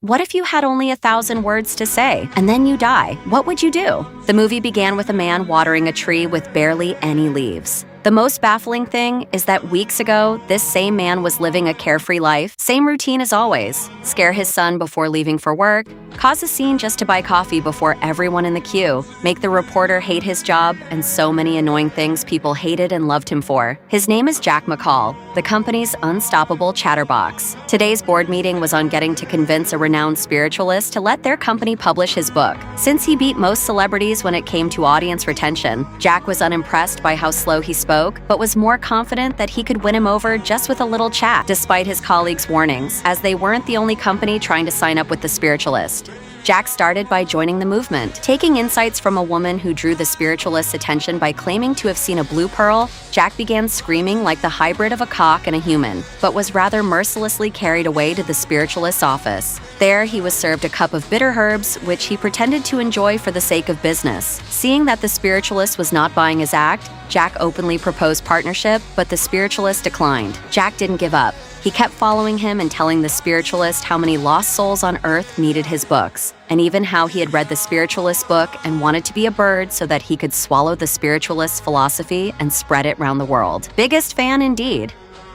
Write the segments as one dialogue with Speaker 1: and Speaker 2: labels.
Speaker 1: What if you had only 1,000 words to say, and then you die? What would you do? The movie began with a man watering a tree with barely any leaves. The most baffling thing is that weeks ago, this same man was living a carefree life, same routine as always. Scare his son before leaving for work, cause a scene just to buy coffee before everyone in the queue, make the reporter hate his job, and so many annoying things people hated and loved him for. His name is Jack McCall, the company's unstoppable chatterbox. Today's board meeting was on getting to convince a renowned spiritualist to let their company publish his book. Since he beat most celebrities when it came to audience retention, Jack was unimpressed by how slow he spoke, but was more confident that he could win him over just with a little chat, despite his colleagues' warnings, as they weren't the only company trying to sign up with the spiritualist. Jack started by joining the movement, taking insights from a woman who drew the spiritualist's attention by claiming to have seen a blue pearl. Jack began screaming like the hybrid of a cock and a human, but was rather mercilessly carried away to the spiritualist's office. There, he was served a cup of bitter herbs, which he pretended to enjoy for the sake of business. Seeing that the spiritualist was not buying his act, Jack openly proposed partnership, but the spiritualist declined. Jack didn't give up. He kept following him and telling the spiritualist how many lost souls on Earth needed his books, and even how he had read the spiritualist's book and wanted to be a bird so that he could swallow the spiritualist's philosophy and spread it round the world. Biggest fan indeed.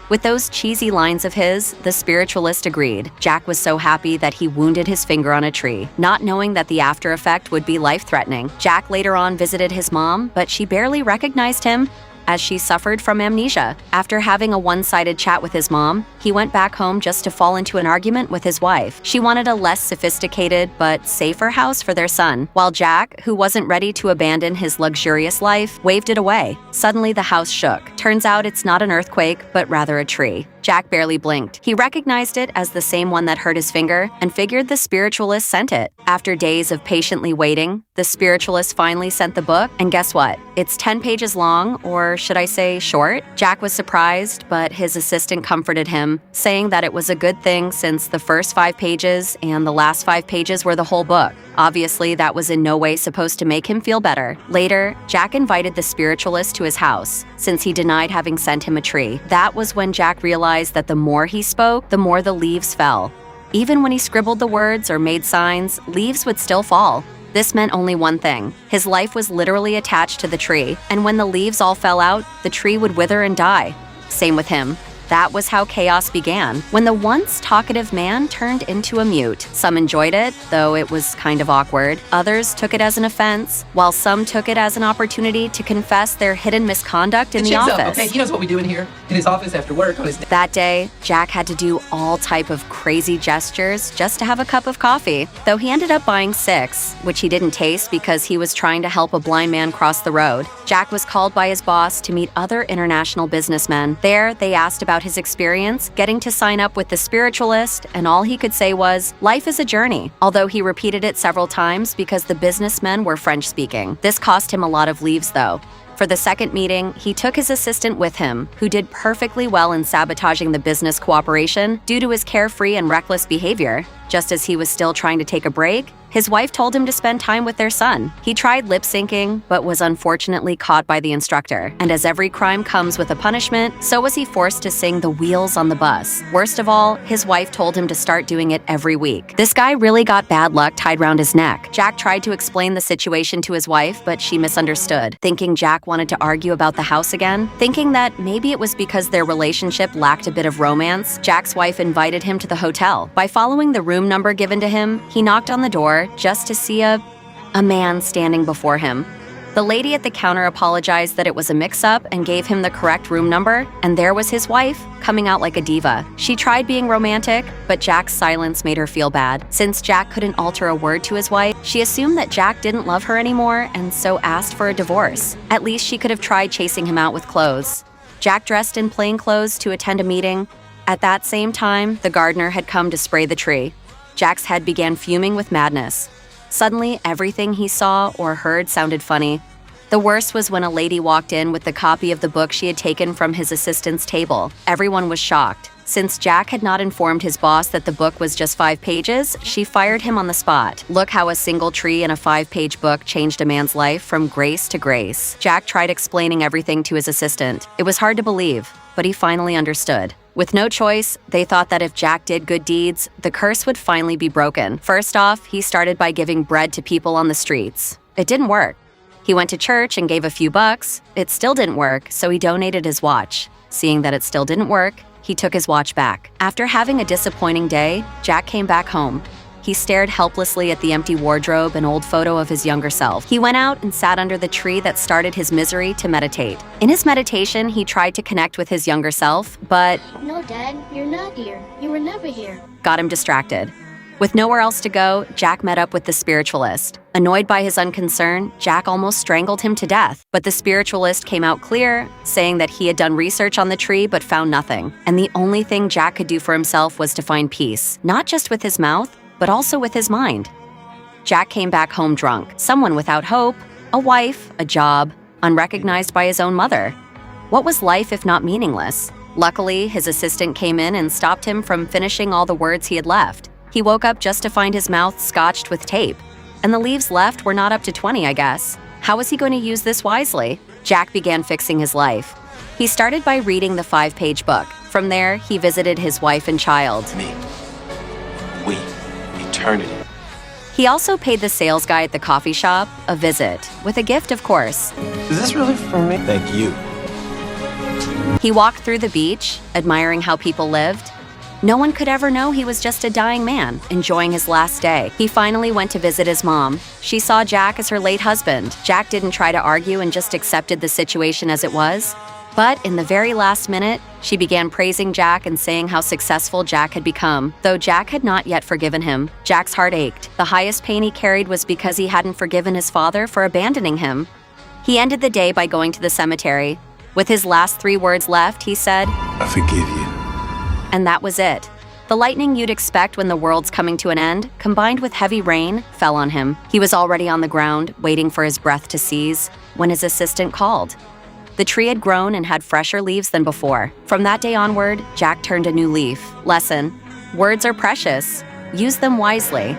Speaker 1: With those cheesy lines of his, the spiritualist agreed. Jack was so happy that he wounded his finger on a tree, not knowing that the after effect would be life-threatening. Jack later on visited his mom, but she barely recognized him, as she suffered from amnesia. After having a one-sided chat with his mom, he went back home just to fall into an argument with his wife. She wanted a less sophisticated but safer house for their son, while Jack, who wasn't ready to abandon his luxurious life, waved it away. Suddenly the house shook. Turns out it's not an earthquake, but rather a tree. Jack barely blinked. He recognized it as the same one that hurt his finger and figured the spiritualist sent it. After days of patiently waiting, the spiritualist finally sent the book, and guess what? It's 10 pages long, or should I say short? Jack was surprised, but his assistant comforted him, saying that it was a good thing since the first 5 pages and the last 5 pages were the whole book. Obviously, that was in no way supposed to make him feel better. Later, Jack invited the spiritualist to his house, since he denied having sent him a tree. That was when Jack realized that the more he spoke, the more the leaves fell. Even when he scribbled the words or made signs, leaves would still fall. This meant only one thing. His life was literally attached to the tree, and when the leaves all fell out, the tree would wither and die. Same with him. That was how chaos began, when the once talkative man turned into a mute. Some enjoyed it, though it was kind of awkward. Others took it as an offense, while some took it as an opportunity to confess their hidden misconduct in the office.
Speaker 2: Up, okay? He knows what we do in here, in his office after work.
Speaker 1: That day, Jack had to do all type of crazy gestures just to have a cup of coffee, though he ended up buying 6, which he didn't taste because he was trying to help a blind man cross the road. Jack was called by his boss to meet other international businessmen. There, they asked about his experience getting to sign up with the spiritualist, and all he could say was, "Life is a journey," although he repeated it several times because the businessmen were French-speaking. This cost him a lot of leaves, though. For the second meeting, he took his assistant with him, who did perfectly well in sabotaging the business cooperation due to his carefree and reckless behavior. Just as he was still trying to take a break, his wife told him to spend time with their son. He tried lip-syncing, but was unfortunately caught by the instructor. And as every crime comes with a punishment, so was he forced to sing The Wheels on the Bus. Worst of all, his wife told him to start doing it every week. This guy really got bad luck tied round his neck. Jack tried to explain the situation to his wife, but she misunderstood. Thinking Jack wanted to argue about the house again, thinking that maybe it was because their relationship lacked a bit of romance, Jack's wife invited him to the hotel. By following the room number given to him, he knocked on the door just to see a man standing before him. The lady at the counter apologized that it was a mix-up and gave him the correct room number, and there was his wife, coming out like a diva. She tried being romantic, but Jack's silence made her feel bad. Since Jack couldn't alter a word to his wife, she assumed that Jack didn't love her anymore and so asked for a divorce. At least she could have tried chasing him out with clothes. Jack dressed in plain clothes to attend a meeting. At that same time, the gardener had come to spray the tree. Jack's head began fuming with madness. Suddenly, everything he saw or heard sounded funny. The worst was when a lady walked in with the copy of the book she had taken from his assistant's table. Everyone was shocked. Since Jack had not informed his boss that the book was just 5 pages, she fired him on the spot. Look how a single tree in a 5-page book changed a man's life from grace to grace. Jack tried explaining everything to his assistant. It was hard to believe, but he finally understood. With no choice, they thought that if Jack did good deeds, the curse would finally be broken. First off, he started by giving bread to people on the streets. It didn't work. He went to church and gave a few bucks. It still didn't work, so he donated his watch. Seeing that it still didn't work, he took his watch back. After having a disappointing day, Jack came back home. He stared helplessly at the empty wardrobe and old photo of his younger self. He went out and sat under the tree that started his misery to meditate. In his meditation, he tried to connect with his younger self, but
Speaker 3: No, Dad, you're not here. You were never here.
Speaker 1: got him distracted. With nowhere else to go, Jack met up with the spiritualist. Annoyed by his unconcern, Jack almost strangled him to death. But the spiritualist came out clear, saying that he had done research on the tree but found nothing. And the only thing Jack could do for himself was to find peace, not just with his mouth, but also with his mind. Jack came back home drunk, someone without hope, a wife, a job, unrecognized by his own mother. What was life if not meaningless? Luckily, his assistant came in and stopped him from finishing all the words he had left. He woke up just to find his mouth scotched with tape. And the leaves left were not up to 20, I guess. How was he going to use this wisely? Jack began fixing his life. He started by reading the 5-page book. From there, he visited his wife and child.
Speaker 4: Me. We. Eternity.
Speaker 1: He also paid the sales guy at the coffee shop a visit, with a gift, of course.
Speaker 4: Is this really for me? Thank you.
Speaker 1: He walked through the beach, admiring how people lived. No one could ever know he was just a dying man, enjoying his last day. He finally went to visit his mom. She saw Jack as her late husband. Jack didn't try to argue and just accepted the situation as it was. But in the very last minute, she began praising Jack and saying how successful Jack had become. Though Jack had not yet forgiven him, Jack's heart ached. The highest pain he carried was because he hadn't forgiven his father for abandoning him. He ended the day by going to the cemetery. With his last 3 words left, he said,
Speaker 4: I forgive you.
Speaker 1: and that was it. The lightning you'd expect when the world's coming to an end, combined with heavy rain, fell on him. He was already on the ground, waiting for his breath to seize, when his assistant called. The tree had grown and had fresher leaves than before. From that day onward, Jack turned a new leaf. Lesson: words are precious. Use them wisely.